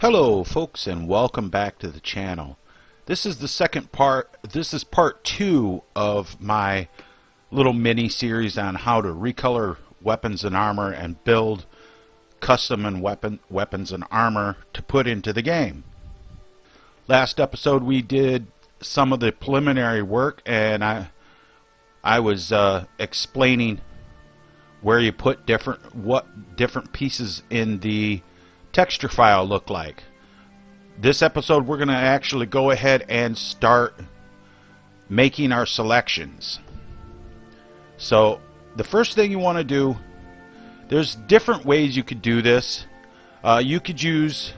Hello folks, and welcome back to the channel. This is the second part. This is part 2 of my little mini series on how to recolor weapons and armor and build custom and weapons and armor to put into the game. Last episode we did some of the preliminary work, and I was explaining where you put what different pieces in the texture file look like. This episode we're going to actually go ahead and start making our selections. So the first thing you want to do, there's different ways you could do this. You could use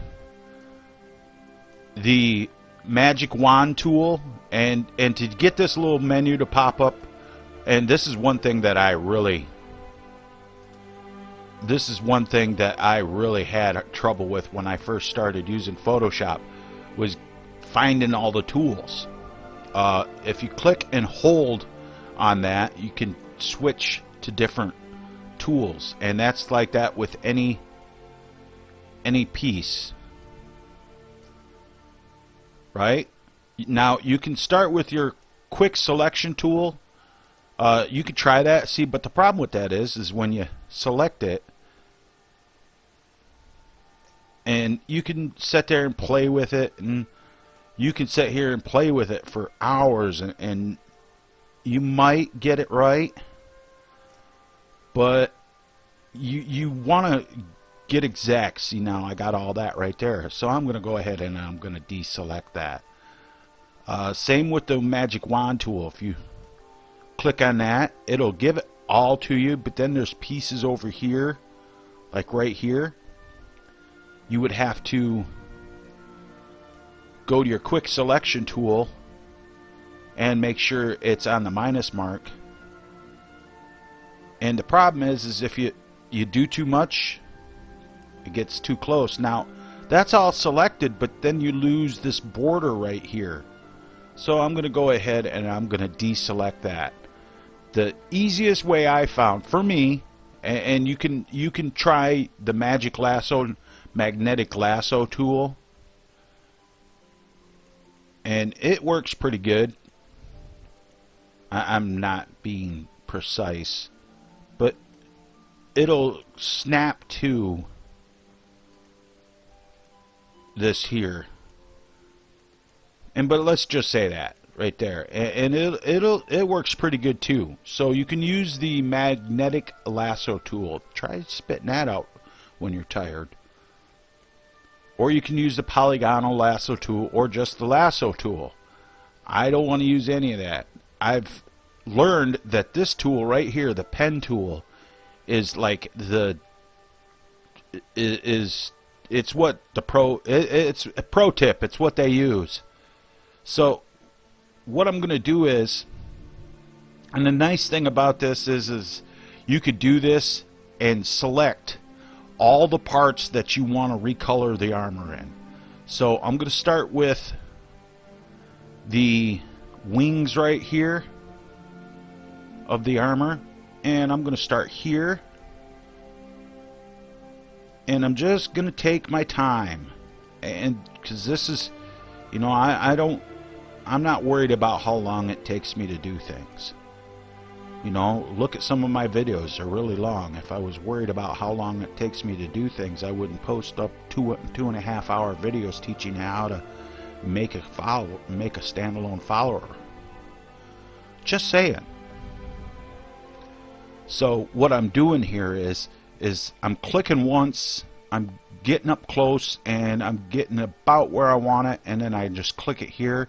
the magic wand tool and to get this little menu to pop up, and this is one thing that I really had trouble with when I first started using Photoshop, was finding all the tools. If you click and hold on that, you can switch to different tools, and that's like that with any piece. Right? Now you can start with your quick selection tool. You could try that, see, but the problem with that is when you select it, and you can sit there and play with it, and you can sit here and play with it for hours, and you might get it right, but you want to get exact. See, now I got all that right there, so I'm going to go ahead and I'm going to deselect that. Same with the magic wand tool. If you click on that, it'll give it all to you, but then there's pieces over here, like right here. You would have to go to your quick selection tool and make sure it's on the minus mark. And the problem is if you do too much, it gets too close. Now that's all selected, but then you lose this border right here. So I'm going to go ahead and I'm going to deselect that. The easiest way I found for me, and you can try the magnetic lasso tool, and it works pretty good. I'm not being precise, but it'll snap to this here, but let's just say that right there, and it works pretty good too. So you can use the magnetic lasso tool. Try spitting that out when you're tired. Or you can use the polygonal lasso tool or just the lasso tool. I don't want to use any of that. I've learned that this tool right here, the pen tool, is like it's what the it's a pro tip. It's what they use. So what I'm going to do is, and the nice thing about this is you could do this and select all the parts that you want to recolor the armor in. So I'm going to start with the wings right here of the armor, and I'm going to start here, and I'm just going to take my time, and because this is, you know, I'm not worried about how long it takes me to do things. You know, look at some of my videos, they're really long. If I was worried about how long it takes me to do things, I wouldn't post up 2.5 hour videos teaching you how to make a standalone follower. Just saying. So what I'm doing here is I'm clicking once, I'm getting up close, and I'm getting about where I want it, and then I just click it here.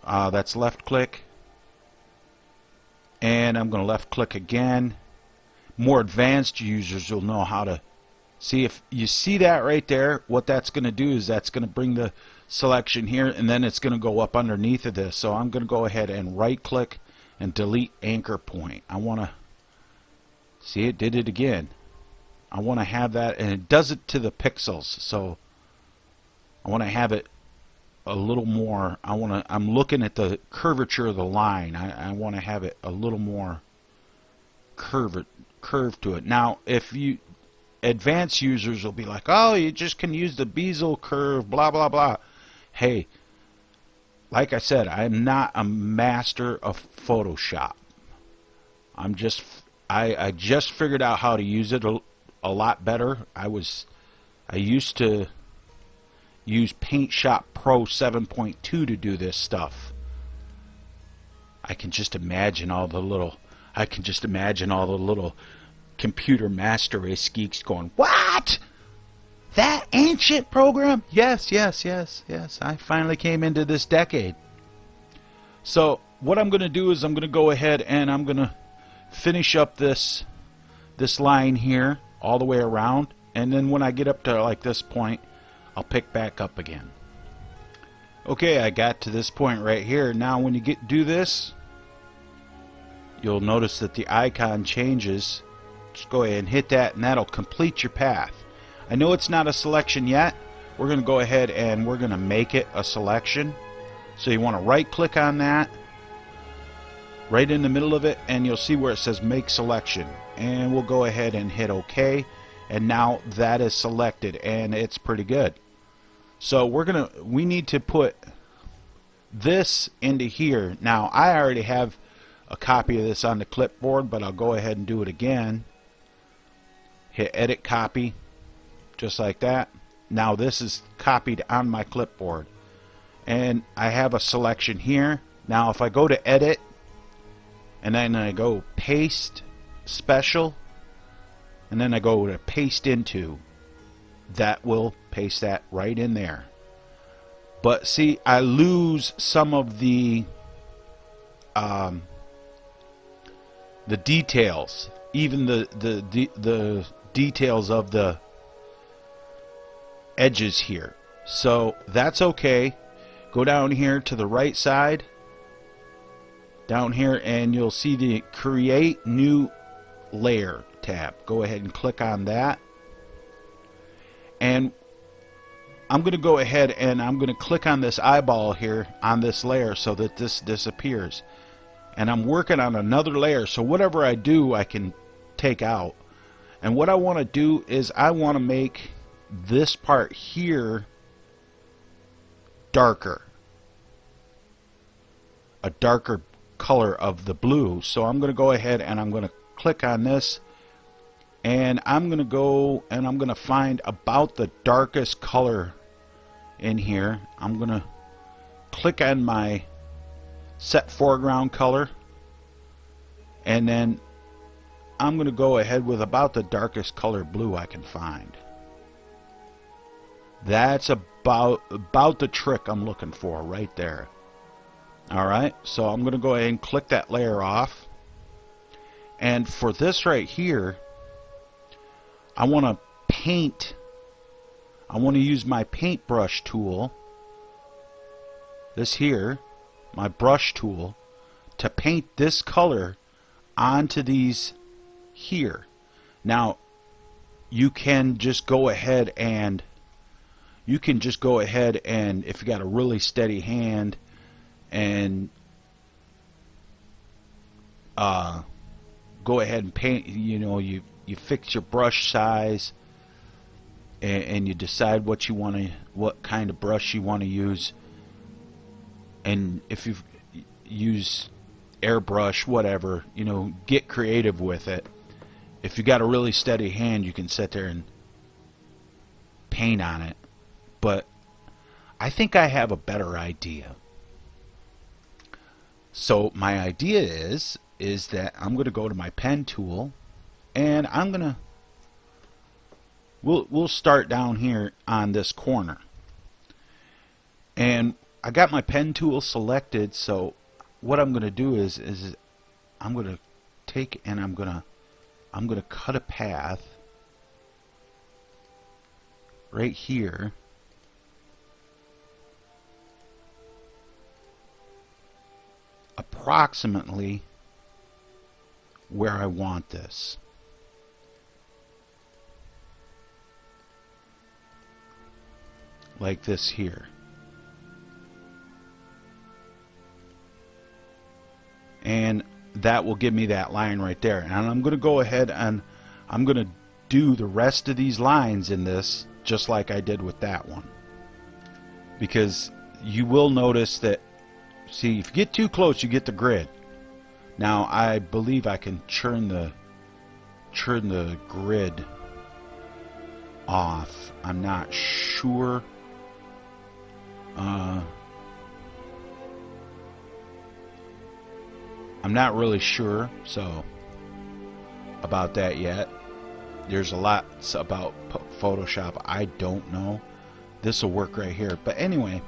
That's left click. And I'm going to left click again. More advanced users will know how to see. If you see that right there, what that's going to do is that's going to bring the selection here, and then it's going to go up underneath of this. So I'm going to go ahead and right click and delete anchor point. I want to see, it did it again. I want to have that, and it does it to the pixels. So I want to have it a little more. I'm looking at the curvature of the line. I want to have it a little more curved to it. Now if you advanced users will be like, oh, you just can use the bezel curve, blah, blah, blah. Hey, like I said, I'm not a master of Photoshop. I just figured out how to use it a lot better. I used to use Paint Shop Pro 7.2 to do this stuff. I can just imagine all the little computer master race geeks going, what? That ancient program? Yes, yes, yes, yes. I finally came into this decade. So what I'm going to do is I'm going to go ahead and I'm going to finish up this line here all the way around, and then when I get up to like this point, I'll pick back up again. Okay, I got to this point right here. Now when you do this, you'll notice that the icon changes. Just go ahead and hit that, and that'll complete your path. I know it's not a selection yet. We're going to go ahead and we're going to make it a selection. So you want to right click on that right in the middle of it, and you'll see where it says make selection, and we'll go ahead and hit OK, and now that is selected, and it's pretty good. So we need to put this into here. Now I already have a copy of this on the clipboard, but I'll go ahead and do it again. Hit edit copy, just like that. Now this is copied on my clipboard, and I have a selection here. Now if I go to edit and then I go paste special, and then I go to paste into, that will paste that right in there. But see, I lose some of the details, even the details of the edges here. So that's okay. Go down here to the right side, down here, and you'll see the create new layer tab. Go ahead and click on that, and I'm going to go ahead and I'm going to click on this eyeball here on this layer so that this disappears. And I'm working on another layer, so whatever I do I can take out. And what I want to do is I want to make this part here darker, a darker color of the blue. So I'm going to go ahead and I'm going to click on this, and I'm going to go and I'm going to find about the darkest color in here. I'm going to click on my set foreground color, and then I'm going to go ahead with about the darkest color blue I can find. That's about the trick I'm looking for right there. Alright, so I'm going to go ahead and click that layer off, and for this right here I want to paint. I want to use my paintbrush tool, this here, my brush tool, to paint this color onto these here. Now you can just go ahead and if you got a really steady hand and go ahead and paint, you fix your brush size, and you decide what kind of brush you want to use. And if you use airbrush, whatever, get creative with it. If you got a really steady hand, you can sit there and paint on it. But I think I have a better idea. So my idea is that I'm going to go to my pen tool, and we'll start down here on this corner. And I got my pen tool selected, so what I'm going to do is I'm going to take and I'm going to cut a path right here, approximately where I want this. Like this here. And that will give me that line right there. And I'm going to go ahead and I'm going to do the rest of these lines in this just like I did with that one, because you will notice that, see, if you get too close you get the grid. Now I believe I can turn the grid off. I'm not sure. I'm not really sure about that yet. There's a lot about Photoshop I don't know. This will work right here. But anyway,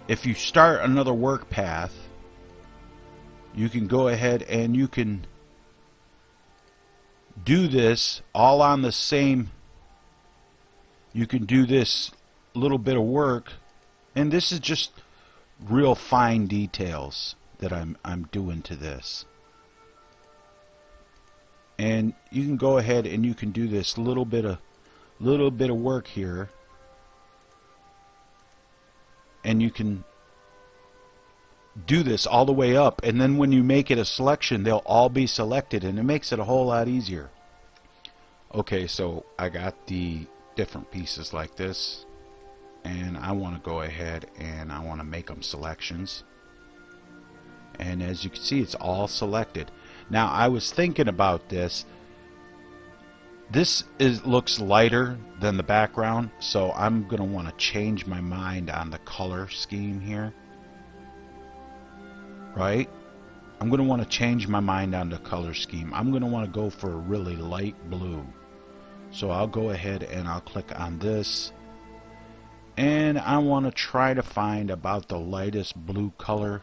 if you start another work path, you can go ahead and you can do this all on the same. You can do this little bit of work, and this is just real fine details that I'm doing to this. And you can go ahead and you can do this little bit of work here, and you can do this all the way up, and then when you make it a selection they'll all be selected, and it makes it a whole lot easier. Okay, so I got the different pieces like this, and I want to go ahead and I want to make them selections, and as you can see it's all selected. Now I was thinking about this. This looks lighter than the background, so I'm going to want to change my mind on the color scheme here. Right? I'm going to want to change my mind on the color scheme. I'm going to want to go for a really light blue. So I'll go ahead and I'll click on this, and I want to try to find about the lightest blue color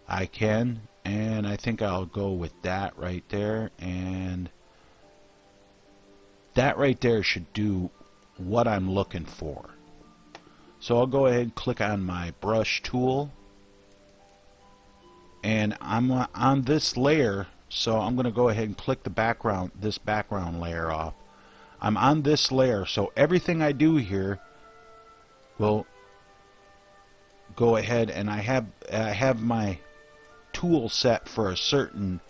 I can, and I think I'll go with that right there, and that right there should do what I'm looking for. So I'll go ahead and click on my brush tool, and I'm on this layer, so I'm going to go ahead and click the background, this background layer off. I'm on this layer, so everything I do here will go ahead, and I have my tool set for a certain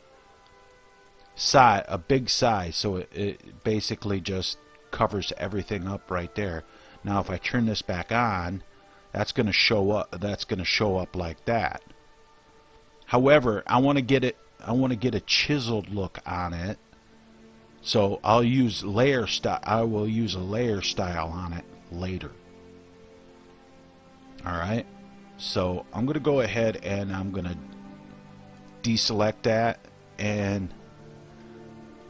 size, a big size, so it basically just covers everything up right there. Now if I turn this back on, that's going to show up like that. However, I want to get a chiseled look on it, so I'll use layer style. I will use a layer style on it later. Alright, so I'm going to go ahead and I'm going to deselect that, and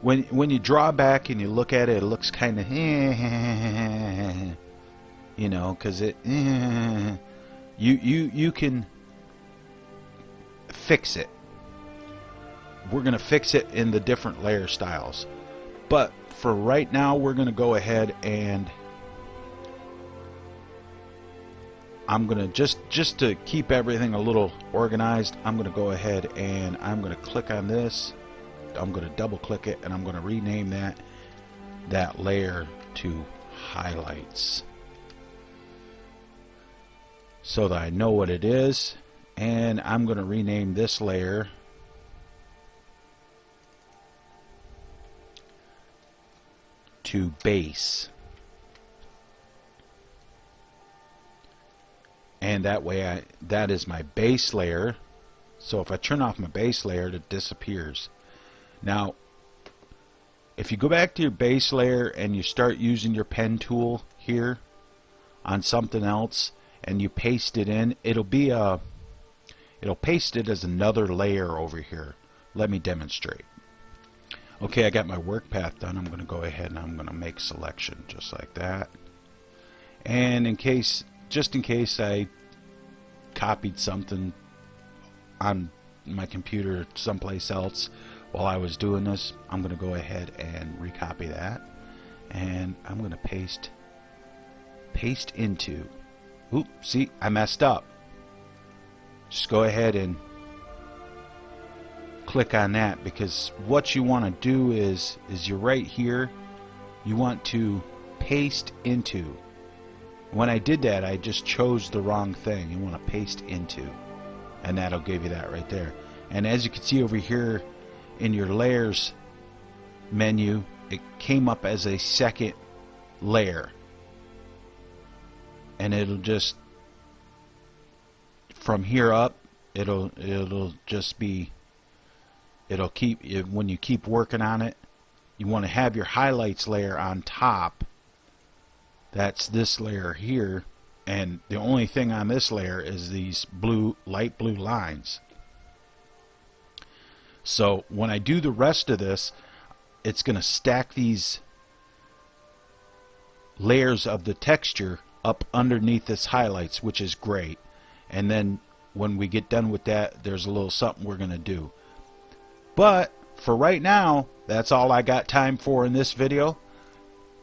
when you draw back and you look at it, it looks kind of you know, because it you can fix it. We're going to fix it in the different layer styles, but for right now we're going to go ahead and I'm going to just to keep everything a little organized, I'm going to go ahead and I'm going to click on this. I'm going to double click it, and I'm going to rename that layer to highlights so that I know what it is. And I'm going to rename this layer to base, and that way that is my base layer. So if I turn off my base layer, it disappears. Now if you go back to your base layer and you start using your pen tool here on something else and you paste it in, it'll paste it as another layer over here. Let me demonstrate. Okay, I got my work path done. I'm going to go ahead and I'm going to make selection just like that. And just in case I copied something on my computer someplace else while I was doing this, I'm going to go ahead and recopy that, and I'm going to paste into. Oops, see, I messed up. Just go ahead and click on that, because what you want to do is you're right here, you want to paste into. When I did that, I just chose the wrong thing. You want to paste into, and that'll give you that right there. And as you can see over here in your layers menu, it came up as a second layer, and it'll just, from here up, it'll just be, it'll keep, when you keep working on it, you want to have your highlights layer on top. That's this layer here, and the only thing on this layer is these blue, light blue lines. So when I do the rest of this, it's going to stack these layers of the texture up underneath this highlights, which is great. And then when we get done with that, there's a little something we're going to do. But for right now, that's all I got time for in this video.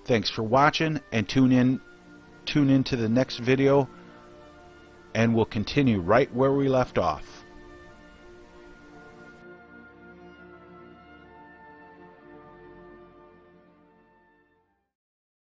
Thanks for watching, and tune in to the next video, and we'll continue right where we left off.